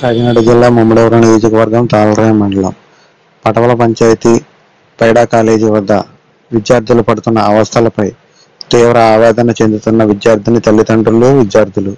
కాకినాడ జిల్లా ముమ్మడివరం నియోజకవర్గం తాళరాయి మండలం పటవల పంచాయతీ పైడా కాలేజీ వద్ద విద్యార్థులు పడుతున్న అవస్థలపై తీవ్ర ఆవేదన చెందుతున్న విద్యార్థిని తల్లిదండ్రులు, విద్యార్థులు.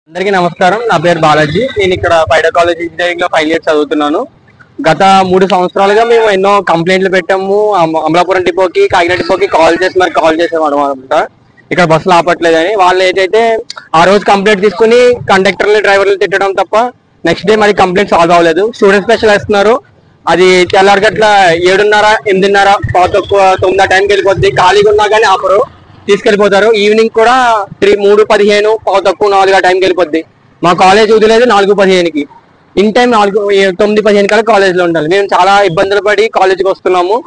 అందరికీ నమస్కారం. నా పేరు బాలాజీ. నేను ఇక్కడ పైడా కాలేజ్ ఇంజనీరింగ్ లో 5 years చదువుతున్నాను. గత 3 సంవత్సరాలుగా మేము ఎన్నో కంప్లైంట్లు పెట్టాము. అమలాపురం డిపోకి, కాకినాడ డిపోకి కాల్ చేసాము అనమాట. ఇక్కడ బస్సులు ఆపట్లేదని. వాళ్ళు ఏదైతే ఆ రోజు కంప్లైంట్ తీసుకుని కండక్టర్లు, డ్రైవర్లు తిట్టడం తప్ప నెక్స్ట్ డే మరి కంప్లైంట్ సాల్వ్ అవ్వలేదు. స్టూడెంట్ స్పెషల్ వేస్తున్నారు. అది తెల్లారిగట్ల 7:30, 8:30, 9 టైంకి వెళ్ళిపోద్ది. ఖాళీగా ఉన్నా కానీ ఆపరు, తీసుకెళ్లిపోతారు. ఈవినింగ్ కూడా 3:15, 4 టైంకి వెళ్ళిపోద్ది. మా కాలేజ్ వదిలేదు 4:15కి. ఇన్ టైం 9:15 కల్లా కాలేజ్ లో ఉండాలి. మేము చాలా ఇబ్బందులు పడి కాలేజ్కి వస్తున్నాము.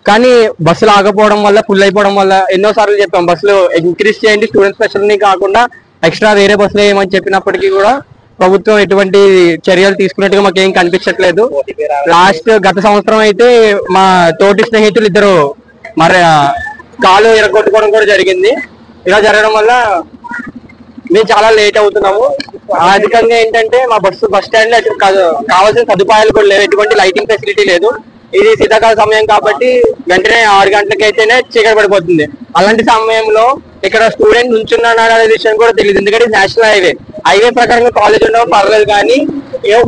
కానీ బస్సులు ఆగపోవడం వల్ల, ఫుల్ అయిపోవడం వల్ల ఎన్నో సార్లు చెప్పాం బస్సులు ఇంక్రీజ్ చేయండి, స్టూడెంట్ స్పెషల్ ని కాకుండా ఎక్స్ట్రా వేరే బస్సులు వేయమని చెప్పినప్పటికీ కూడా ప్రభుత్వం ఎటువంటి చర్యలు తీసుకున్నట్టుగా మాకు ఏం కనిపించట్లేదు. గత సంవత్సరం అయితే మా తోటి స్నేహితులు ఇద్దరు మరి కాలు ఎరగొట్టుకోవడం కూడా జరిగింది. ఇలా జరగడం వల్ల మేము చాలా లేట్ అవుతున్నాము. అధికంగా ఏంటంటే మా బస్ స్టాండ్ లో కావాల్సిన సదుపాయాలు కూడా లేవు. ఎటువంటి లైటింగ్ ఫెసిలిటీ లేదు. ఇది శీతాకాల సమయం కాబట్టి వెంటనే 6 గంటలకి అయితేనే చీకటి పడిపోతుంది. అలాంటి సమయంలో ఇక్కడ స్టూడెంట్ నుంచున్నారనే విషయం కూడా తెలియదు. ఎందుకంటే నేషనల్ హైవే ప్రకారంగా కాలేజ్ ఉండడం పర్లేదు. కానీ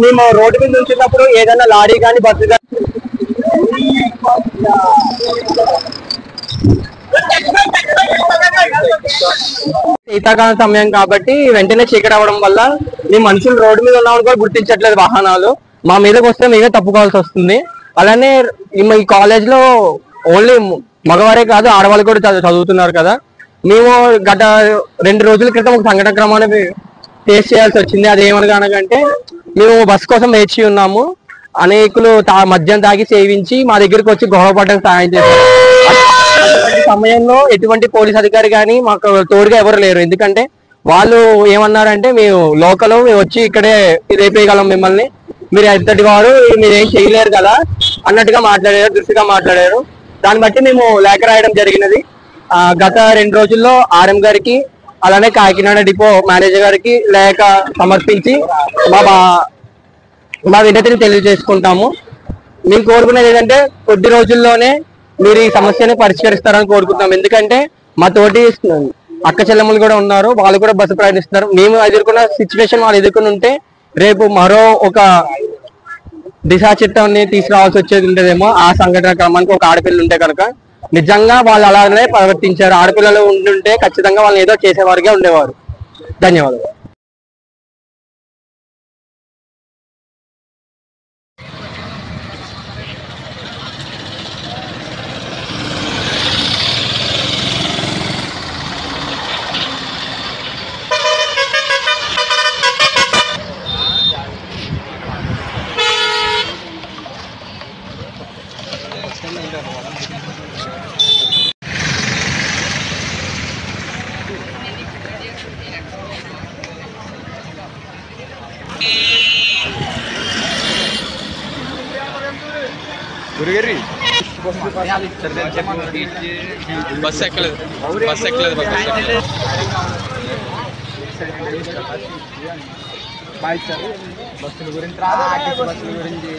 మేము రోడ్డు మీద నుంచున్నప్పుడు ఏదైనా లారీ కానీ, బస్సు కానీ శీతాకాలం సమయం కాబట్టి వెంటనే చీకటి అవ్వడం వల్ల మీ మనుషులు రోడ్డు మీద ఉన్న కూడా గుర్తించట్లేదు. వాహనాలు మా మీదకి వస్తే మేమే తప్పుకోవాల్సి వస్తుంది. అలానే ఈ కాలేజ్ లో ఓన్లీ మగవారే కాదు, ఆడవాళ్ళు కూడా చదువుతున్నారు కదా. మేము గత 2 రోజుల క్రితం ఒక సంఘటన క్రమాన్ని ఫేస్ చేయాల్సి వచ్చింది. అది ఏమనగానంటే మేము బస్ కోసం వేచి ఉన్నాము. అనేకులు మద్యం తాగి సేవించి మా దగ్గరకు వచ్చి గొడవపడడానికి సహాయం చేశారు. అటువంటి సమయంలో ఎటువంటి పోలీస్ అధికారి కానీ మాకు తోడుగా ఎవరు లేరు. ఎందుకంటే వాళ్ళు ఏమన్నారంటే మేము లోకల్, మేము వచ్చి ఇక్కడే రేపేయగలం మిమ్మల్ని, మీరు ఎంతటి వారు, మీరు ఏం చేయలేరు కదా అన్నట్టుగా మాట్లాడారు, దృష్టిగా మాట్లాడారు. దాన్ని బట్టి మేము లేఖ రాయడం జరిగినది. గత 2 రోజుల్లో ఆర్ఎం గారికి అలానే కాకినాడ డిపో మేనేజర్ గారికి లేఖ సమర్పించి మా వినతిని తెలియజేసుకుంటాము. మేము కోరుకునేది ఏంటంటే కొద్ది రోజుల్లోనే మీరు ఈ సమస్యని పరిష్కరిస్తారని కోరుకుంటాం. ఎందుకంటే మా తోటి అక్క చెల్లెమ్మలు కూడా ఉన్నారు, వాళ్ళు కూడా బస్సు ప్రయాణిస్తున్నారు. మేము ఎదుర్కొన్న సిచ్యువేషన్ వాళ్ళు ఎదుర్కొని ఉంటే రేపు మరో ఒక దిశా చట్టాన్ని తీసుకురావాల్సి వచ్చేది ఉండేదేమో. ఆ సంఘటన క్రమానికి ఒక ఆడపిల్లలు ఉంటే కనుక నిజంగా వాళ్ళు అలానే ప్రవర్తించారు. ఆడపిల్లలు ఉంటుంటే ఖచ్చితంగా వాళ్ళు ఏదో చేసేవారుగా ఉండేవారు. ధన్యవాదాలు. బస్ ఎక్కలేదు బస్సుల గురించి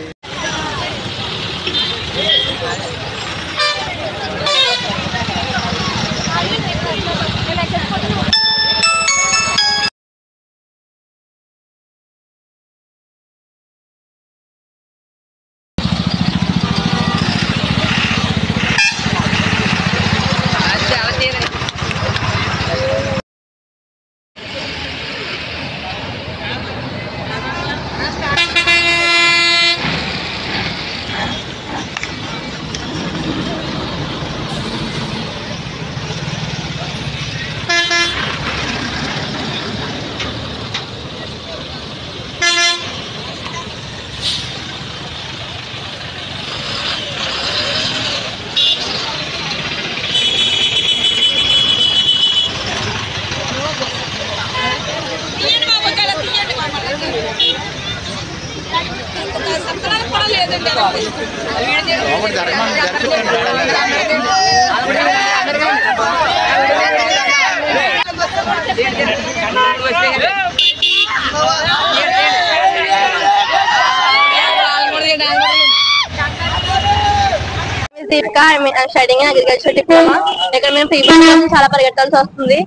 స్టడీయింగ్ అగ్రికల్చర్ డిప్లొమా. ఇక్కడ మేము ఫ్రీ బస్ కోసం చాలా పరిగెట్టాల్సి వస్తుంది.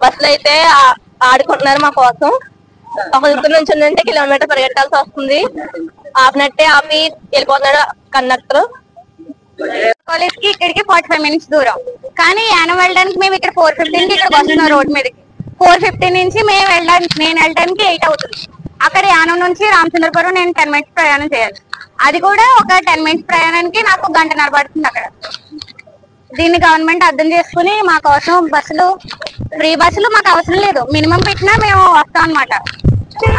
బస్సులు అయితే ఆడుకుంటున్నారు మా కోసం. ఒక దగ్గర నుంచి ఉందంటే కిలోమీటర్ పరిగెట్టాల్సి వస్తుంది. ఆపినట్టే ఆపి వెళ్ళిపోతున్నాడు కండక్టర్. కాలేజ్ కి ఇక్కడికి 45 minutes దూరం, కానీ యానం వెళ్ళడానికి మేము ఇక్కడ 4:15 కి ఇక్కడికి వస్తున్నాం రోడ్ మీదకి. 4:15 నుంచి నేను వెళ్ళడానికి 8 అవుతుంది. అక్కడ యానం నుంచి రామచంద్రపురం నేను 10 minutes ప్రయాణం చేయాలి. అది కూడా ఒక 10 minutes ప్రయాణానికి నాకు 1 గంటన్నర పడుతుంది అక్కడ. దీన్ని గవర్నమెంట్ అర్థం చేసుకుని మా కోసం బస్సులు, ఫ్రీ బస్సులు మాకు అవసరం లేదు, మినిమం పెట్టినా మేము వస్తాం అనమాట.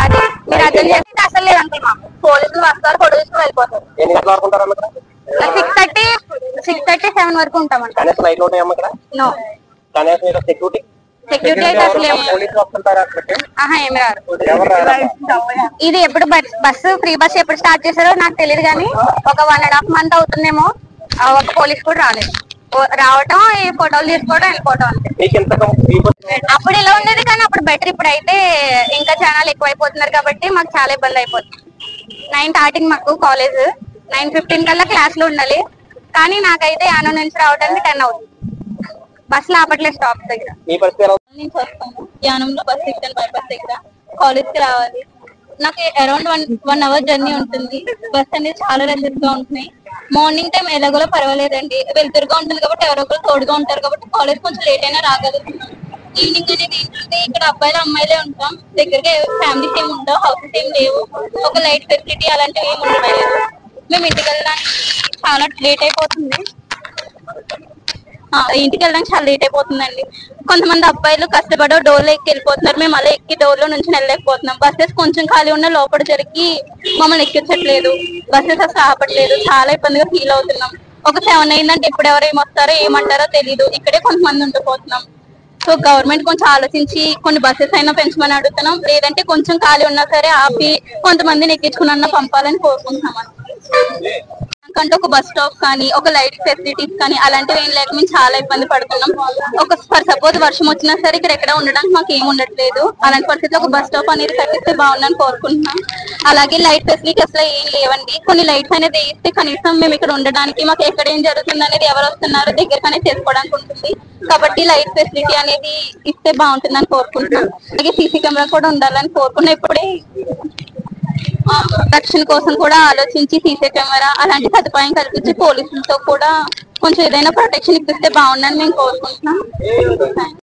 అది మీరు అర్థం చేస్తే అసలు లేదంటే మాకు పోలీసులు వస్తారు, పొడి తీసుకుని వెళ్ళిపోతారు. 6:30, 7 వరకు ఉంటామంట. నో సెక్యూరిటీ అయితే అసలు ఏమి రారు. ఇది ఎప్పుడు బస్సు ఫ్రీ బస్ ఎప్పుడు స్టార్ట్ చేశారో నాకు తెలియదు, కానీ ఒక 1.5 month అవుతుందేమో. ఒక పోలీస్ కూడా రాలేదు. రావటం, ఈ ఫోటోలు తీసుకోవడం, వెళ్ళిపోవడం అంతే. అప్పుడు ఇలా ఉండేది, కానీ అప్పుడు బెటర్. ఇప్పుడైతే ఇంకా జనాలు ఎక్కువైపోతున్నారు కాబట్టి మాకు చాలా ఇబ్బంది అయిపోతుంది. 9 starting మాకు కాలేజ్, 9:15 కల్లా క్లాస్ లో ఉండాలి. కానీ నాకైతే యానం నుంచి రావడానికి 10 అవుతుంది. బస్సులు ఆపట్లేదు స్టాప్ దగ్గర. నుంచి వస్తాను యానంలో బస్ ఎక్కాను, బైపాస్ దగ్గర కాలేజ్ కి రావాలి. నాకు అరౌండ్ 1 hour జర్నీ ఉంటుంది. బస్ అనేది చాలా రద్దీగా ఉంటున్నాయి. మార్నింగ్ టైం ఎలాగోలో పర్వాలేదండి, వెళ్తురుగా ఉంటుంది కాబట్టి ఎవరో ఒకరు తోడుగా ఉంటారు కాబట్టి కాలేజ్ కొంచెం లేట్ అయినా రాగలుగుతున్నాం. ఈవినింగ్ అనేది ఏంటంటే ఇక్కడ అబ్బాయిలు అమ్మాయిలే ఉంటాం, దగ్గరగా ఫ్యామిలీస్ ఏమి ఉండవు, హౌసెస్ ఏమి లేవు, ఒక లైట్ ఫెసిలిటీ అలాంటివి ఏమి ఉండలేదు. మేము ఇంటికి వెళ్ళడానికి చాలా లేట్ అయిపోతుంది. ఇంటికి వెళ్ళడానికి చాలా లేట్ అయిపోతుందండి. కొంతమంది అబ్బాయిలు కష్టపడి డోర్లో ఎక్కి వెళ్ళిపోతున్నారు, మేము అలా ఎక్కి డోర్లో నుంచి వెళ్ళలేకపోతున్నాం. బస్సెస్ కొంచెం ఖాళీ ఉన్న లోపల జరిగి మమ్మల్ని ఎక్కించట్లేదు, బస్సెస్ అసలు ఆపట్లేదు, చాలా ఇబ్బందిగా ఫీల్ అవుతున్నాం. ఒక 7 అయిందంటే ఇప్పుడు ఎవరు ఏమొస్తారో ఏమంటారో తెలీదు, ఇక్కడే కొంతమంది ఉండిపోతున్నాం. సో గవర్నమెంట్ కొంచెం ఆలోచించి కొన్ని బస్సెస్ అయినా పెంచమని అడుగుతున్నాం, లేదంటే కొంచెం ఖాళీ ఉన్నా సరే ఆపి కొంతమందిని ఎక్కించుకున్నా పంపాలని కోరుకుంటున్నాం. కంటే ఒక బస్ స్టాప్ కానీ ఒక లైట్ ఫెసిలిటీస్ కానీ అలాంటివి ఏం లేక మేము చాలా ఇబ్బంది పడుతున్నాం. సపోజ్ వర్షం వచ్చినా సరే ఇక్కడ ఎక్కడ ఉండడానికి మాకు ఏమి ఉండట్లేదు. అలాంటి పరిస్థితిలో ఒక బస్ స్టాప్ అనేది కట్టిస్తే బాగుందని కోరుకుంటున్నాం. అలాగే లైట్ ఫెసిలిటీ అసలు ఏం లేవండి. కొన్ని లైట్స్ అనేది వేస్తే కనీసం మేము ఇక్కడ ఉండడానికి, మాకు ఎక్కడ ఏం జరుగుతుంది అనేది ఎవరు వస్తున్నారో దగ్గరగానే చేసుకోవడానికి ఉంటుంది. కాబట్టి లైట్ ఫెసిలిటీ అనేది ఇస్తే బాగుంటుందని కోరుకుంటున్నాం. అలాగే సీసీ కెమెరా కూడా ఉండాలని కోరుకున్నాం. ఇప్పుడే రక్షణ కోసం కూడా ఆలోచించి సీసీ కెమెరా అలాంటి సదుపాయం కల్పించి పోలీసులతో కూడా కొంచెం ఏదైనా ప్రొటెక్షన్ ఇప్పిస్తే బాగుందని మేము కోరుకుంటున్నాం.